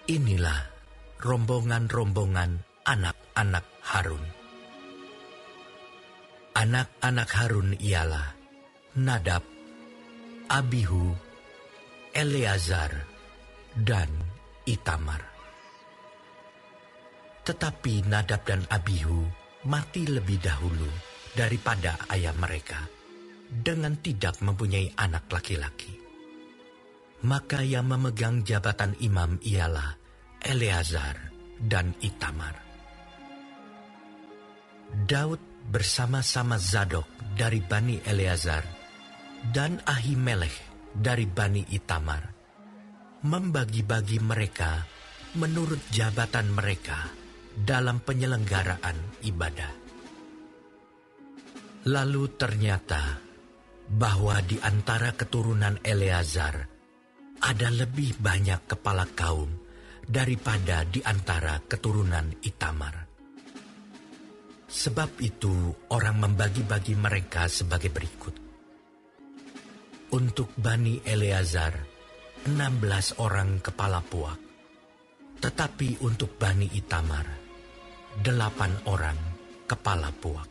Inilah rombongan-rombongan anak-anak Harun. Anak-anak Harun ialah Nadab, Abihu, Eleazar, dan Itamar. Tetapi Nadab dan Abihu mati lebih dahulu daripada ayah mereka, dengan tidak mempunyai anak laki-laki. Maka yang memegang jabatan imam ialah Eleazar dan Itamar. Daud bersama-sama Zadok dari Bani Eleazar dan Ahimelech dari Bani Itamar membagi-bagi mereka menurut jabatan mereka dalam penyelenggaraan ibadah. Lalu ternyata bahwa di antara keturunan Eleazar ada lebih banyak kepala kaum daripada di antara keturunan Itamar. Sebab itu orang membagi-bagi mereka sebagai berikut. Untuk Bani Eleazar, 16 orang kepala puak. Tetapi untuk Bani Itamar, 8 orang kepala puak.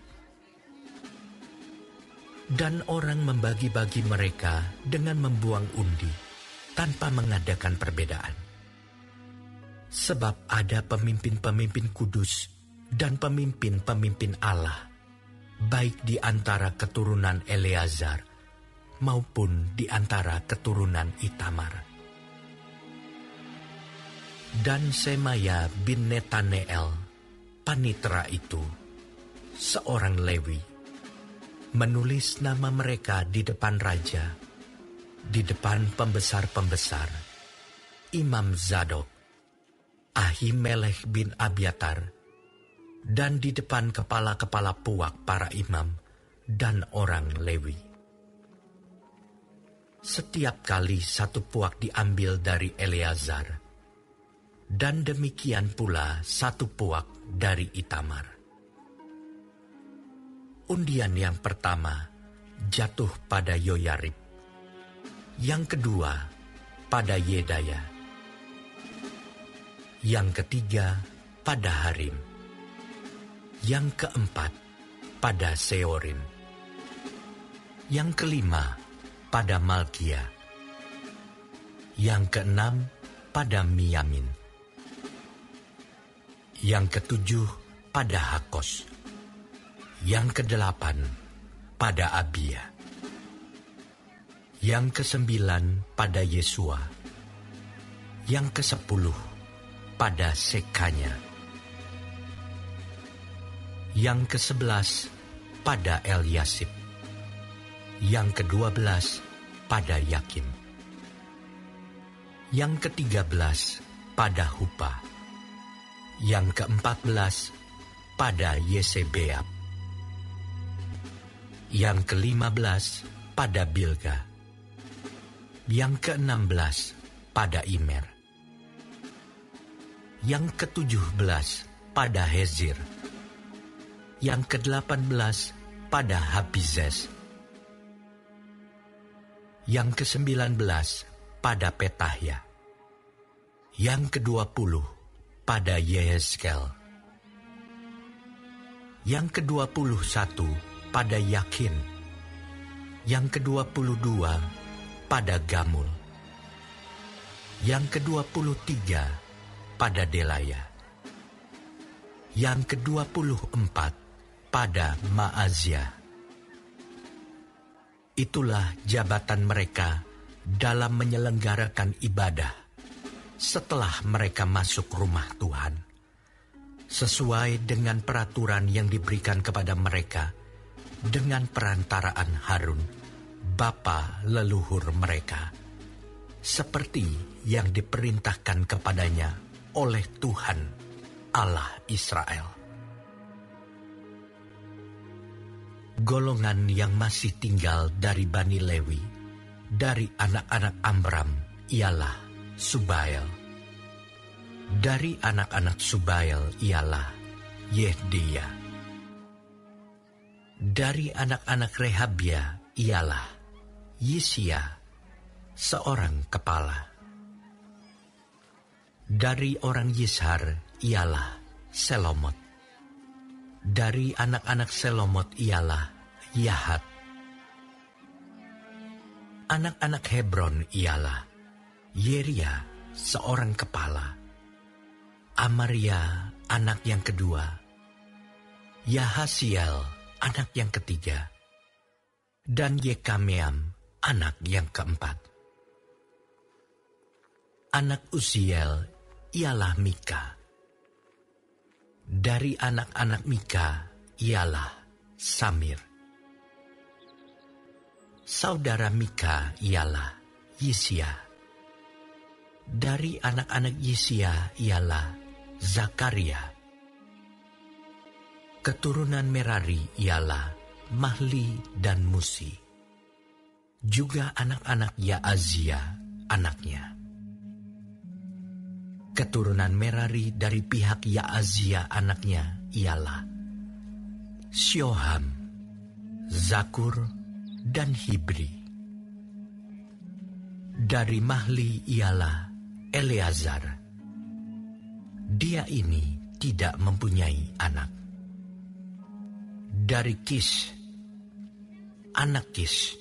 Dan orang membagi-bagi mereka dengan membuang undi, tanpa mengadakan perbedaan. Sebab ada pemimpin-pemimpin kudus dan pemimpin-pemimpin Allah, baik di antara keturunan Eleazar maupun di antara keturunan Itamar. Dan Semaya bin Netaneel, panitera itu, seorang Lewi, menulis nama mereka di depan raja, di depan pembesar-pembesar, Imam Zadok, Ahimelech bin Abiatar, dan di depan kepala-kepala puak para imam dan orang Lewi. Setiap kali satu puak diambil dari Eleazar, dan demikian pula satu puak dari Itamar. Undian yang pertama jatuh pada Yoyarib, yang kedua pada Yedaya, yang ketiga pada Harim, yang keempat pada Seorim, yang kelima pada Malkia, yang keenam pada Miyamin, yang ketujuh pada Hakos, yang kedelapan pada Abia, yang kesembilan pada Yesua, yang kesepuluh pada Sekanya, yang ke-11 pada Eliasib, yang ke-12 pada Yakim, yang ke-13 pada Hupa, yang ke-14 pada Yesebeab, yang ke-15 pada Bilga, yang ke-16 pada Imer, yang ke-17 pada Hezir, yang ke-18 pada Habizes, yang ke-19 pada Petahya, yang ke-20 pada Yehezkel, yang ke-21 pada Yakin, yang ke-22 pada Gamul, yang ke-23 pada Delaya, yang ke-24 pada Maazia. Itulah jabatan mereka dalam menyelenggarakan ibadah setelah mereka masuk rumah Tuhan, sesuai dengan peraturan yang diberikan kepada mereka dengan perantaraan Harun, bapa leluhur mereka, seperti yang diperintahkan kepadanya oleh Tuhan Allah Israel. Golongan yang masih tinggal dari Bani Lewi, dari anak-anak Amram, ialah Subael. Dari anak-anak Subael ialah Yehdia. Dari anak-anak Rehabia ialah Yisia, seorang kepala. Dari orang Yishar ialah Selomot. Dari anak-anak Selomot ialah Yahat. Anak-anak Hebron ialah Yeria, seorang kepala, Amaria, anak yang kedua, Yahasiel, anak yang ketiga, dan Yekameam, anak yang keempat. Anak Uziel ialah Mika. Dari anak-anak Mika ialah Samir. Saudara Mika ialah Yisia. Dari anak-anak Yisia ialah Zakaria. Keturunan Merari ialah Mahli dan Musi. Juga anak-anak Yaazia anaknya. Keturunan Merari dari pihak Yaazia anaknya ialah Syoham, Zakur, dan Hibri. Dari Mahli ialah Eleazar. Dia ini tidak mempunyai anak. Dari Kish, anak Kish,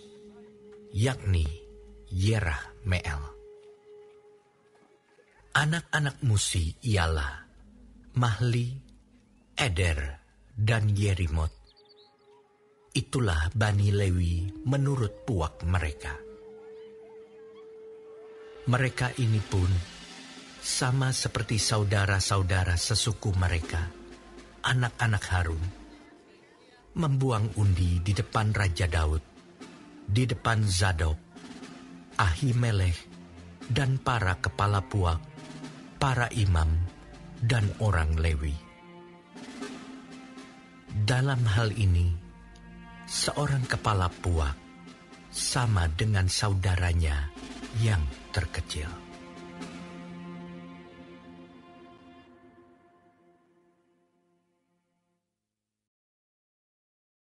yakni Yerahmeel. Anak-anak Musi ialah Mahli, Eder, dan Yerimot. Itulah Bani Lewi menurut puak mereka. Mereka ini pun sama seperti saudara-saudara sesuku mereka, anak-anak Harun, membuang undi di depan Raja Daud, di depan Zadok, Ahimelech, dan para kepala puak, para imam, dan orang Lewi. Dalam hal ini, seorang kepala puak sama dengan saudaranya yang terkecil.